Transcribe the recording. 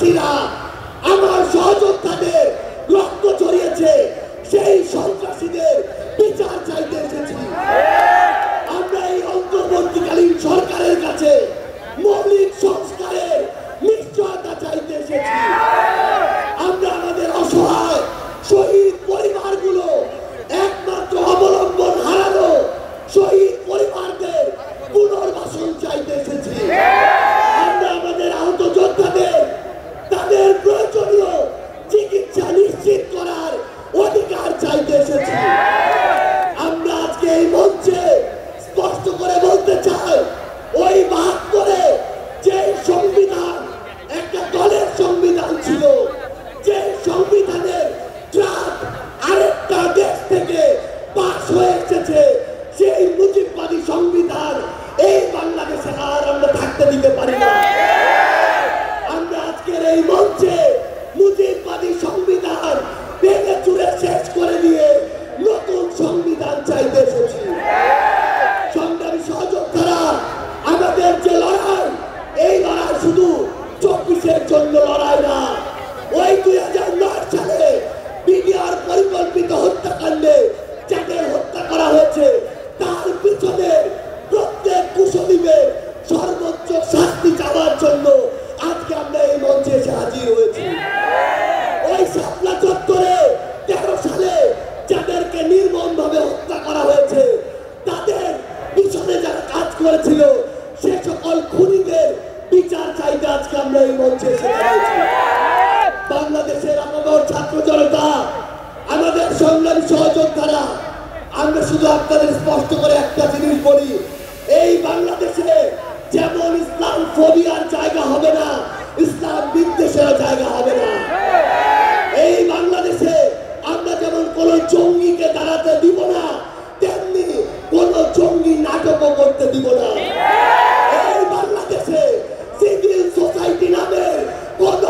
সন্ত্রাসীরা আমার সহযোদ্ধাদের রক্ত ঝরিয়েছে, সেই সন্ত্রাসীদের বিচার চাইতে এসেছি। আমরা এই অন্তর্বর্তীকালীন সরকারের কাছে মৌলিক সংস্কারের নিশ্চয়তা চাইতে এসেছি। আমরা আমাদের অসহায় শহীদ পরিবারগুলো, একমাত্র অবলম্বন হারানো শহীদ পরিবারদের পুনর্বাসন চাইতে এসেছি। আমরা আমাদের আহত যোদ্ধাদের তাদের প্রয়োজনীয় চিকিৎসা নিশ্চিত করার অধিকার চাইতে এসেছি। আমরা আজকে এই মঞ্চে স্পষ্ট করে বলতে চাই, ওই ৭২-এ যে সংবিধান একটা দলের সংবিধান ছিল, যে সংবিধানের ড্রাফট আরেকটা দেশ থেকে পাস হয়ে এসেছে, সেই মুজিববাদী সংবিধান এই বাংলাদেশে আর আমরা থাকতে দিতে পারি না। আমরা আজকের এই মঞ্চে মুজিববাদী সংবিধান ভেঙে চুরে শেষ করে দিয়ে নতুন সংবিধান চাইতে এসেছি। সংগ্রামী সহযোদ্ধারা, আমাদের যে লড়াই, এই লড়াই শুধু ২৪-এর জন্য লড়াই না। ওই ২০০৯ সালে বিডিআর পরিকল্পিত হত্যাকাণ্ডে যাদের হত্যা করা হয়েছে, তার পিছনে প্রত্যেক কুশলীদের সর্বোচ্চ শাস্তি চাওয়ার জন্য আজকে আমরা এই মঞ্চে এসে হাজির হয়েছি। ওই শাপলা চত্বরে ১৩ সালে যাদেরকে নির্মমভাবে হত্যা করা হয়েছে, তাদের পিছনে যারা কাজ করেছিল, সে সকল খুনিদের বিচার চাইতে আজকে আমরা এই মঞ্চে এসে দাঁড়িয়েছি। বাংলাদেশের আমাদের ছাত্র জনতা, আমাদের সংগ্রামী সহযোদ্ধারা, আমরা শুধু আপনাদের স্পষ্ট করে একটা জিনিস বলি, এই বাংলাদেশে যেমন ইসলাম ফোবিয়ার জায়গা হবে না, ইসলাম বিদ্বেষের জায়গা হবে না। এই বাংলাদেশে আমরা যেমন কোন জঙ্গিকে দাঁড়াতে দিব না, তেমনি কোন জঙ্গি নাটকও করতে দিব না। এই বাংলাদেশে সিভিল সোসাইটি নামে কোন